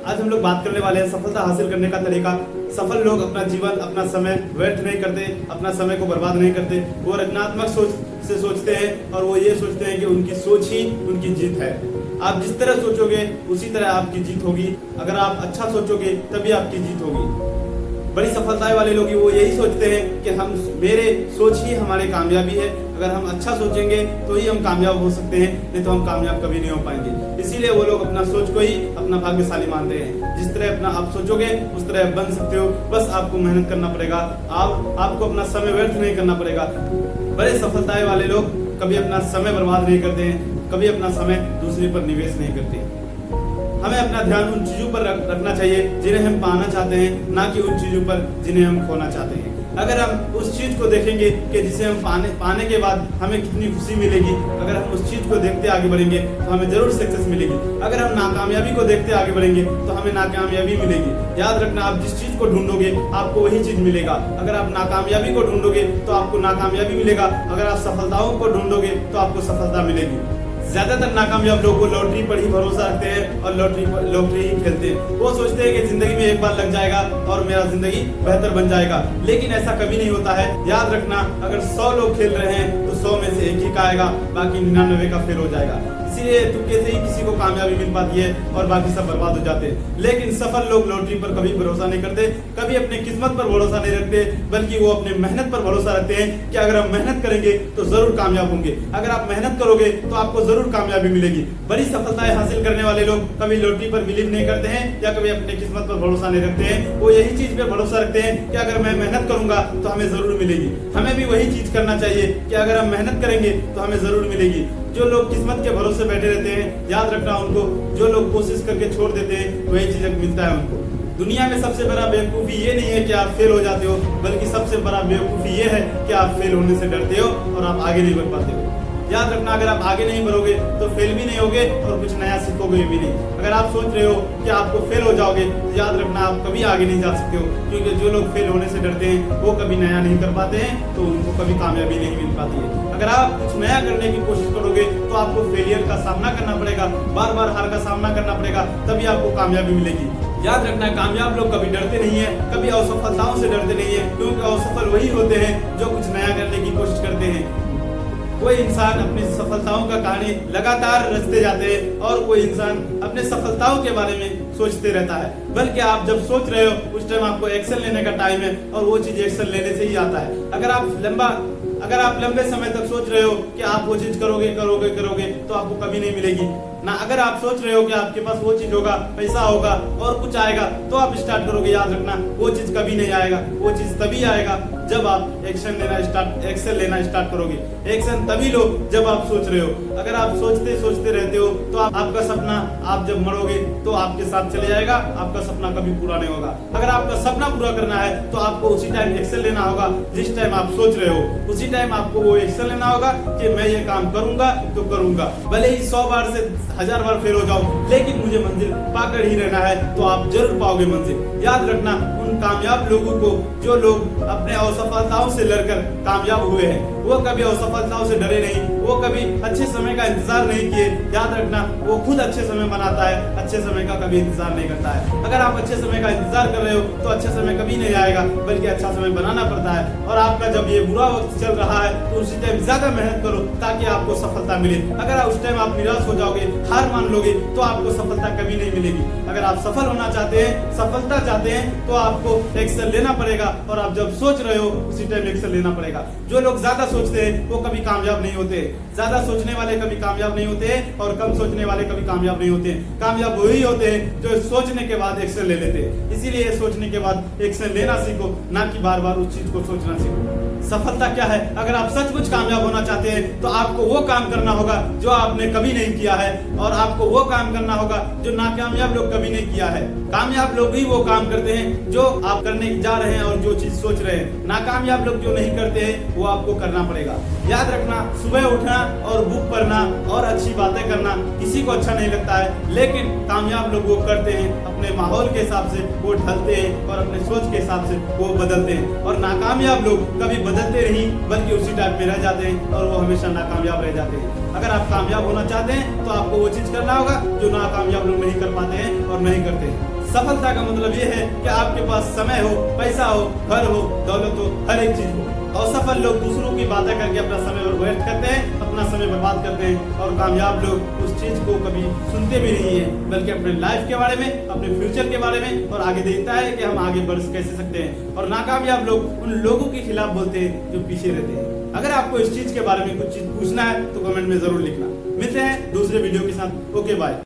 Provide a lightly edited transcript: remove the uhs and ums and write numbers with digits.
आज हम लोग बात करने वाले हैं सफलता हासिल करने का तरीका। सफल लोग अपना जीवन, अपना समय व्यर्थ नहीं करते, अपना समय को बर्बाद नहीं करते। वो रचनात्मक सोच से सोचते हैं और वो ये सोचते हैं कि उनकी सोच ही उनकी जीत है। आप जिस तरह सोचोगे उसी तरह आपकी जीत होगी। अगर आप अच्छा सोचोगे तभी आपकी जीत होगी। बड़ी सफलताएं वाले लोग वो यही सोचते हैं कि मेरे सोच ही हमारी कामयाबी है। अगर हम अच्छा सोचेंगे तो ही हम कामयाब हो सकते हैं, नहीं तो हम कामयाब कभी नहीं हो पाएंगे। इसीलिए वो लोग अपना सोच को ही अपना भाग्यशाली मानते हैं। जिस तरह अपना आप सोचोगे उस तरह आप बन सकते हो। बस आपको मेहनत करना पड़ेगा। आपको अपना समय व्यर्थ नहीं करना पड़ेगा। बड़े सफलताएं वाले लोग कभी अपना समय बर्बाद नहीं करते हैं, कभी अपना समय दूसरे पर निवेश नहीं करते। हमें अपना ध्यान उन चीजों पर रखना चाहिए जिन्हें हम पाना चाहते हैं, ना कि उन चीजों पर जिन्हें हम खोना चाहते हैं। अगर हम उस चीज को देखेंगे कि जिसे हम पाने के बाद हमें कितनी खुशी मिलेगी, अगर हम उस चीज को देखते आगे बढ़ेंगे तो हमें जरूर सक्सेस मिलेगी। अगर हम नाकामयाबी को देखते आगे बढ़ेंगे तो हमें नाकामयाबी मिलेगी। याद रखना, आप जिस चीज को ढूंढोगे आपको वही चीज मिलेगा। अगर आप नाकामयाबी को ढूंढोगे तो आपको नाकामयाबी मिलेगा। अगर आप सफलताओं को ढूंढोगे तो आपको सफलता मिलेगी। ज्यादातर नाकामयाब लोग लॉटरी पर ही भरोसा रखते हैं और लॉटरी ही खेलते हैं। वो सोचते हैं कि जिंदगी में एक बार लग जाएगा और मेरा जिंदगी बेहतर बन जाएगा, लेकिन ऐसा कभी नहीं होता है। याद रखना, अगर 100 लोग खेल रहे हैं तो 100 में से एक ही का आएगा, बाकी 99 का फेल हो जाएगा। इसीलिए तुक्के से ही किसी को कामयाबी मिल पाती है और बाकी सब बर्बाद हो जाते हैं। लेकिन सफल लोग लॉटरी पर कभी भरोसा नहीं करते, कभी अपनी किस्मत पर भरोसा नहीं रखते, बल्कि वो अपने मेहनत पर भरोसा रखते हैं कि अगर हम मेहनत करेंगे तो जरूर कामयाब होंगे। अगर आप मेहनत करोगे तो आपको जरूर कामयाबी मिलेगी। बड़ी सफलताएं हासिल करने वाले लोग कभी लॉटरी पर बिलीव नहीं करते हैं या कभी अपनी किस्मत पर भरोसा नहीं रखते हैं। वो यही चीज पे भरोसा रखते हैं कि अगर मैं मेहनत करूंगा तो हमें जरूर मिलेगी। हमें भी वही चीज करना चाहिए कि अगर हम मेहनत करेंगे तो हमें जरूर मिलेगी। जो लोग किस्मत के भरोसे बैठे रहते हैं, याद रखना उनको, जो लोग कोशिश करके छोड़ देते हैं वही चीज मिलता है उनको। दुनिया में सबसे बड़ा बेवकूफी ये नहीं है कि आप फेल हो जाते हो, बल्कि सबसे बड़ा बेवकूफी ये है कि आप फेल होने से डरते हो और आप आगे नहीं बढ़ पाते हो। याद रखना, अगर आप आगे नहीं बढ़ोगे तो फेल भी नहीं होगे और कुछ नया सीखोगे भी नहीं। अगर आप सोच रहे हो कि आपको फेल हो जाओगे तो याद रखना आप कभी आगे नहीं जा सकते हो, क्योंकि जो लोग फेल होने से डरते हैं वो कभी नया नहीं कर पाते हैं, तो उनको कभी कामयाबी नहीं मिल पाती है। अगर आप कुछ नया करने की कोशिश करोगे तो आपको फेलियर का सामना करना पड़ेगा, बार बार हार का सामना करना पड़ेगा, तभी आपको कामयाबी मिलेगी। याद रखना, कामयाब लोग कभी डरते नहीं है, कभी असफलताओं से डरते नहीं है, क्योंकि असफल वही होते हैं जो कुछ नया करने की कोशिश करते हैं। कोई इंसान अपनी सफलताओं का कहानी लगातार रचते जाते हैं और कोई इंसान अपने सफलताओं के बारे में सोचते रहता है। बल्कि आप जब सोच रहे हो उस टाइम आपको एक्शन लेने का टाइम है और वो चीज एक्शन लेने से ही आता है। अगर आप लंबे समय तक सोच रहे हो कि आप वो चीज करोगे तो आपको कभी नहीं मिलेगी ना। अगर आप सोच रहे हो कि आपके पास वो चीज होगा, पैसा होगा और कुछ आएगा तो आप स्टार्ट करोगे, याद रखना वो चीज कभी नहीं आएगा। वो चीज तभी आएगा जब आप एक्शन लेना स्टार्ट करोगे। एक्शन तभी लो जब आप सोच रहे हो। अगर आप सोचते रहते हो तो आपका सपना, आप जब मरोगे तो आपके साथ चले जाएगा, आपका सपना कभी पूरा नहीं होगा। अगर आपका सपना पूरा करना है तो आपको उसी टाइम एक्शन लेना होगा जिस टाइम आप सोच रहे हो। उसी टाइम आपको वो एक्शन लेना होगा कि मैं ये काम करूंगा तो करूंगा। भले ही 100 बार से 1000 बार फेल हो जाओ, लेकिन मुझे मंजिल पाकर ही रहना है, तो आप जरूर पाओगे मंजिल। याद रखना, उन कामयाब लोगों को, जो लोग अपने असफलताओं से लड़कर कामयाब हुए हैं, वो कभी असफलताओं से डरे नहीं, वो कभी अच्छे समय का इंतजार नहीं किए। याद रखना, वो खुद अच्छे समय बनाता है, अच्छे समय का कभी इंतजार नहीं करता है। अगर आप अच्छे समय का इंतजार कर रहे हो तो अच्छे समय कभी नहीं आएगा, बल्कि अच्छा समय बनाना पड़ता है। और आपका जब ये बुरा वक्त चल रहा है तो उसी टाइम ज्यादा मेहनत करो ताकि आपको सफलता मिले। अगर उस टाइम आप निराश हो जाओगे, हार मान लोगे, तो आपको सफलता कभी नहीं मिलेगी। अगर आप सफल होना चाहते हैं, सफलता चाहते हैं, तो आपको एक्शन लेना पड़ेगा और आप जब सोच रहे हो उसी टाइम एक्शन लेना पड़ेगा। जो लोग ज्यादा सोचते हैं वो कभी कामयाब नहीं होते। ज्यादा सोचने वाले कभी कामयाब नहीं होते हैं और कम सोचने वाले कभी कामयाब नहीं होते हैं। कामयाब वही होते हैं जो सोचने के बाद एक्शन ले लेते हैं। इसीलिए सोचने के बाद एक्शन लेना सीखो, ना कि बार बार उस चीज को सोचना सीखो। सफलता क्या है? अगर आप सचमुच कामयाब होना चाहते हैं तो आपको वो काम करना होगा जो आपने कभी नहीं किया है, और आपको वो काम करना होगा जो नाकामयाब लोग कभी नहीं किया है। कामयाब लोग ही वो काम करते हैं जो आप करने जा रहे हैं और जो चीज सोच रहे हैं। नाकामयाब लोग जो नहीं करते हैं वो आपको करना करना पड़ेगा। याद रखना, सुबह उठना और बुक पढ़ना और अच्छी बातें करना किसी को अच्छा नहीं लगता है, लेकिन कामयाब लोग वो करते हैं, अपने माहौल के हिसाब से वो ढलते हैं और अपने सोच के हिसाब से वो बदलते हैं। और नाकामयाब लोग कभी बदलते नहीं बल्कि उसी टाइप में रह जाते हैं और वो हमेशा नाकामयाब रह जाते हैं। अगर आप कामयाब होना चाहते हैं तो आपको वो चीज करना होगा जो नाकामयाब लोग नहीं कर पाते हैं और नहीं करते हैं। सफलता का मतलब ये है कि आपके पास समय हो, पैसा हो, घर हो, दौलत हो, हर एक चीज हो। असफल लोग दूसरों की बातें करके अपना समय व्यर्थ करते हैं, अपना समय बर्बाद करते हैं, और कामयाब लोग उस चीज को कभी सुनते भी नहीं है बल्कि अपने लाइफ के बारे में, अपने फ्यूचर के बारे में और आगे देखता है कि हम आगे बढ़ कैसे सकते हैं। और नाकामयाब लोग उन लोगों के खिलाफ बोलते हैं जो पीछे रहते हैं। अगर आपको इस चीज के बारे में कुछ चीज पूछना है तो कमेंट में जरूर लिखना। मिलते हैं दूसरे वीडियो के साथ। Okay bye.